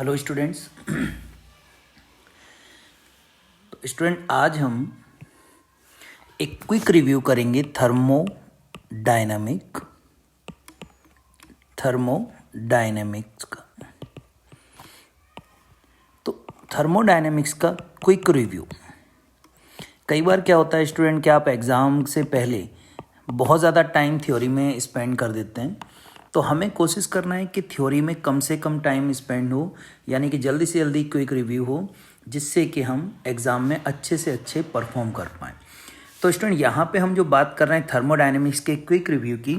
Hello students. तो student आज हम एक क्विक रिव्यू करेंगे थर्मोडायनेमिक्स का। तो थर्मोडायनेमिक्स का क्विक रिव्यू। कई बार क्या होता है स्टूडेंट कि आप एग्ज़ाम से पहले बहुत ज़्यादा टाइम थ्योरी में स्पेंड कर देते हैं, तो हमें कोशिश करना है कि थ्योरी में कम से कम टाइम स्पेंड हो, यानी कि जल्दी से जल्दी क्विक रिव्यू हो, जिससे कि हम एग्ज़ाम में अच्छे से अच्छे परफॉर्म कर पाएँ। तो स्टूडेंट यहाँ पे हम जो बात कर रहे हैं थर्मोडायनेमिक्स के क्विक रिव्यू की,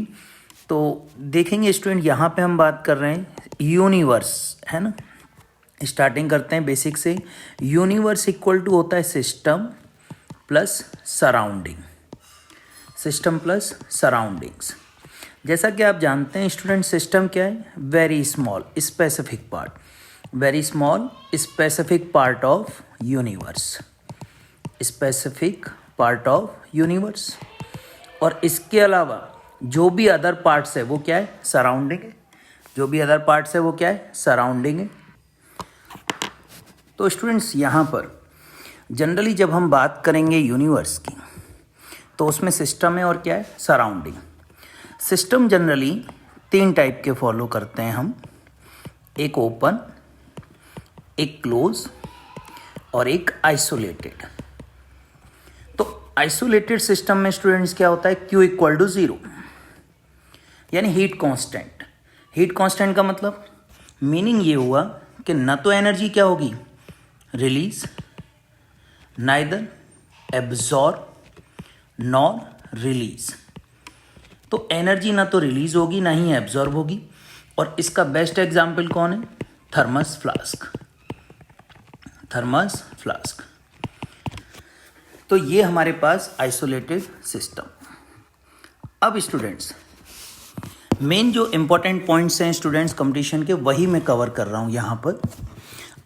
तो देखेंगे स्टूडेंट यहाँ पे हम बात कर रहे हैं यूनिवर्स, है ना। स्टार्टिंग करते हैं बेसिक से। यूनिवर्स इक्वल टू होता है सिस्टम प्लस सराउंडिंग्स। जैसा कि आप जानते हैं स्टूडेंट, सिस्टम क्या है? Very small specific part of universe. और इसके अलावा जो भी अदर पार्ट्स है वो क्या है? सराउंडिंग है। तो स्टूडेंट्स यहाँ पर जनरली जब हम बात करेंगे यूनिवर्स की, तो उसमें सिस्टम है और क्या है? सराउंडिंग। सिस्टम जनरली 3 टाइप के फॉलो करते हैं हम, एक ओपन, एक क्लोज और एक आइसोलेटेड। तो आइसोलेटेड सिस्टम में स्टूडेंट्स क्या होता है? Q इक्वल टू 0, यानी हीट कांस्टेंट का मतलब मीनिंग ये हुआ कि न तो एनर्जी क्या होगी? Release, neither absorb nor release. तो एनर्जी ना तो रिलीज होगी ना ही एब्जॉर्ब होगी, और इसका बेस्ट एग्जाम्पल कौन है? Thermos flask. तो ये हमारे पास आइसोलेटेड सिस्टम। अब स्टूडेंट्स मेन जो इंपॉर्टेंट पॉइंट्स हैं स्टूडेंट्स कंपटीशन के, वही मैं कवर कर रहा हूँ यहाँ पर।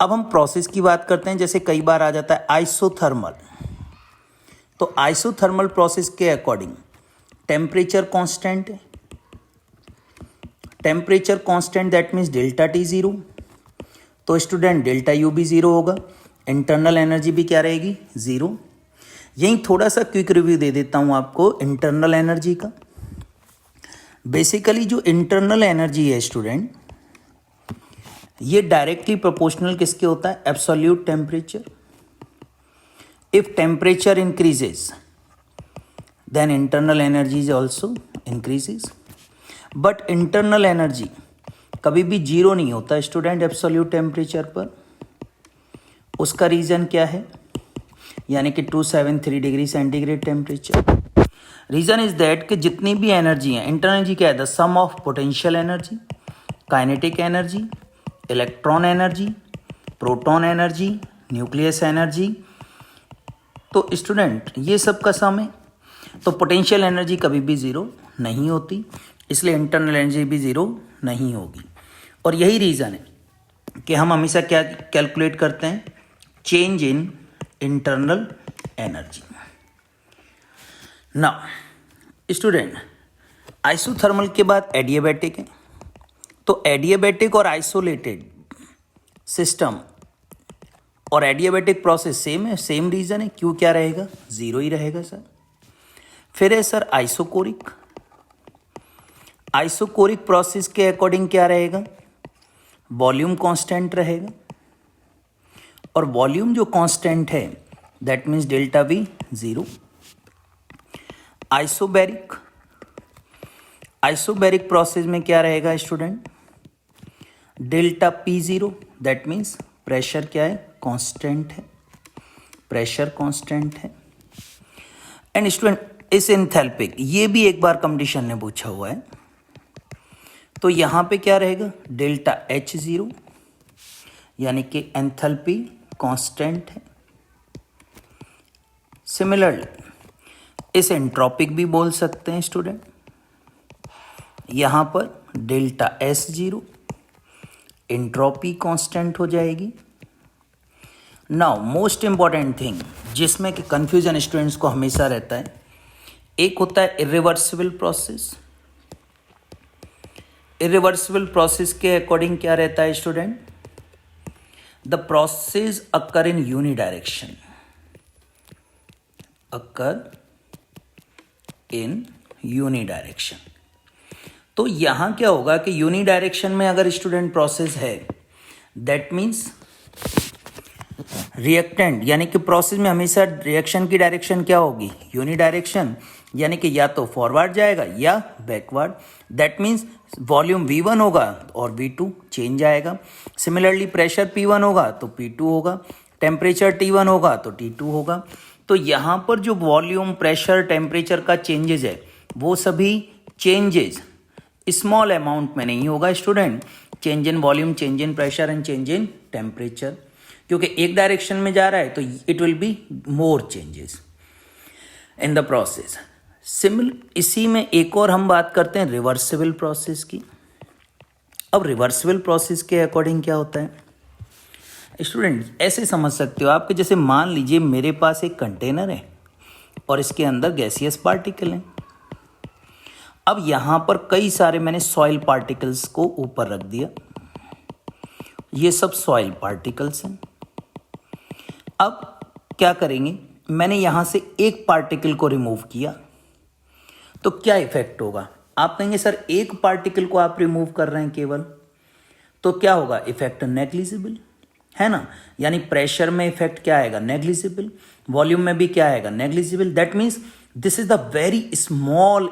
अब हम प्रोसेस की बात करते हैं। जैसे कई बार आ जाता है आइसोथर्मल, तो आइसोथर्मल प्रोसेस के अकॉर्डिंग टेम्परेचर कांस्टेंट है। Temperature constant that means delta T 0, तो स्टूडेंट डेल्टा U भी 0 होगा। इंटरनल एनर्जी भी क्या रहेगी? 0। यहीं थोड़ा सा क्विक रिव्यू दे देता हूँ आपको इंटरनल एनर्जी का। बेसिकली जो इंटरनल एनर्जी है स्टूडेंट, ये डायरेक्टली प्रोपोर्शनल किसके होता है? Absolute temperature. If temperature increases then internal energy is also increases, but internal energy कभी भी 0 नहीं होता स्टूडेंट एब्सोल्यूट टेम्परेचर पर। उसका रीज़न क्या है? यानी कि 273 degree centigrade temperature. Reason is that कि जितनी भी एनर्जी है, इंटरनल एनर्जी क्या है? The sum of potential energy, kinetic energy, electron energy, proton energy, nucleus energy. तो स्टूडेंट ये सब का सम है। तो पोटेंशियल एनर्जी कभी भी 0 नहीं होती, इसलिए इंटरनल एनर्जी भी 0 नहीं होगी। और यही रीज़न है कि हम हमेशा क्या कैलकुलेट करते हैं? Change in internal energy. Now student isothermal के बाद एडियाबैटिक है। तो एडियाबैटिक और आइसोलेटेड सिस्टम और एडियाबैटिक प्रोसेस सेम है, सेम रीज़न है। क्यों क्या रहेगा? 0 ही रहेगा सर। फिर है सर आइसोकोरिक प्रोसेस के अकॉर्डिंग क्या रहेगा? वॉल्यूम कांस्टेंट रहेगा, और वॉल्यूम जो कांस्टेंट है that means delta V 0। Isobaric process में क्या रहेगा student? Delta P 0, that means pressure क्या है? कांस्टेंट है। एंड स्टूडेंट इस एंथैल्पिक, ये भी एक बार कंपटीशन ने पूछा हुआ है, तो यहां पे क्या रहेगा? डेल्टा H 0, यानी कि एंथैल्पी कांस्टेंट है। सिमिलरली इस एंट्रोपिक भी बोल सकते हैं स्टूडेंट। यहां पर डेल्टा S 0, एंट्रोपी कांस्टेंट हो जाएगी। नाउ मोस्ट इंपॉर्टेंट थिंग जिसमें कि कंफ्यूजन स्टूडेंट्स को हमेशा रहता है, एक होता है इरिवर्सिबल प्रोसेस के अकॉर्डिंग क्या रहता है स्टूडेंट? द प्रोसेस अकर इन यूनिडायरेक्शन, अकर इन यूनिडायरेक्शन। तो यहां क्या होगा कि यूनिडायरेक्शन में अगर स्टूडेंट प्रोसेस है, दैट मीन्स रिएक्टेंट, यानी कि प्रोसेस में हमेशा रिएक्शन की डायरेक्शन क्या होगी, यूनिडायरेक्शन, यानी कि या तो फॉरवर्ड जाएगा या backward. That means volume V1 होगा और V2 चेंज आएगा। सिमिलरली प्रेशर P1 होगा तो P2 होगा, टेम्परेचर T1 होगा तो T2 होगा। तो यहाँ पर जो वॉल्यूम, प्रेशर, टेम्परेचर का चेंजेस है वो सभी चेंजेस स्मॉल अमाउंट में नहीं होगा student. Change in volume, change in pressure and change in temperature, क्योंकि एक डायरेक्शन में जा रहा है तो it will be more changes in the process. इसी में एक और हम बात करते हैं रिवर्सिबल प्रोसेस की। अब रिवर्सिबल प्रोसेस के अकॉर्डिंग क्या होता है स्टूडेंट, ऐसे समझ सकते हो आप कि जैसे मान लीजिए मेरे पास एक कंटेनर है और इसके अंदर गैसियस पार्टिकल हैं। अब यहाँ पर कई सारे मैंने सॉइल पार्टिकल्स को ऊपर रख दिया, ये सब सॉइल पार्टिकल्स हैं। अब क्या करेंगे, मैंने यहाँ से एक पार्टिकल को रिमूव किया तो क्या इफेक्ट होगा। आप कहेंगे सर एक पार्टिकल को आप रिमूव कर रहे हैं केवल, तो क्या होगा, इफेक्ट नेग्लिजिबल है ना। यानी प्रेशर में इफेक्ट क्या आएगा, नेग्लिजिबल। वॉल्यूम में भी क्या आएगा, negligible. That means this is the very small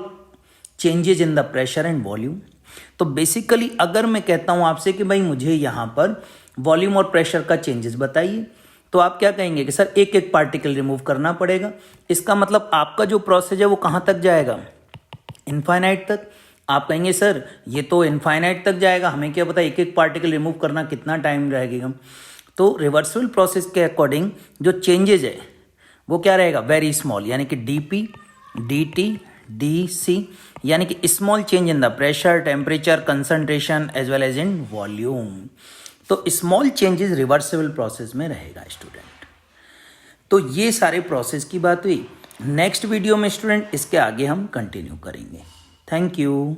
changes in the pressure and volume. तो बेसिकली अगर मैं कहता हूं आपसे कि भाई मुझे यहां पर वॉल्यूम और प्रेशर का चेंजेस बताइए, तो आप क्या कहेंगे कि सर एक एक पार्टिकल रिमूव करना पड़ेगा। इसका मतलब आपका जो प्रोसेस है वो कहां तक जाएगा, इनफाइनाइट तक। आप कहेंगे सर ये तो इनफाइनाइट तक जाएगा, हमें क्या पता एक एक पार्टिकल रिमूव करना कितना टाइम लगेगा। तो रिवर्सिबल प्रोसेस के अकॉर्डिंग जो चेंजेज है वो क्या रहेगा, वेरी स्मॉल, यानी कि dP, dt, dC, यानी कि small change in the pressure, temperature, concentration as well as in volume. तो स्मॉल चेंजेस रिवर्सिबल प्रोसेस में रहेगा स्टूडेंट। तो ये सारे प्रोसेस की बात हुई। नेक्स्ट वीडियो में स्टूडेंट इसके आगे हम कंटिन्यू करेंगे। Thank you.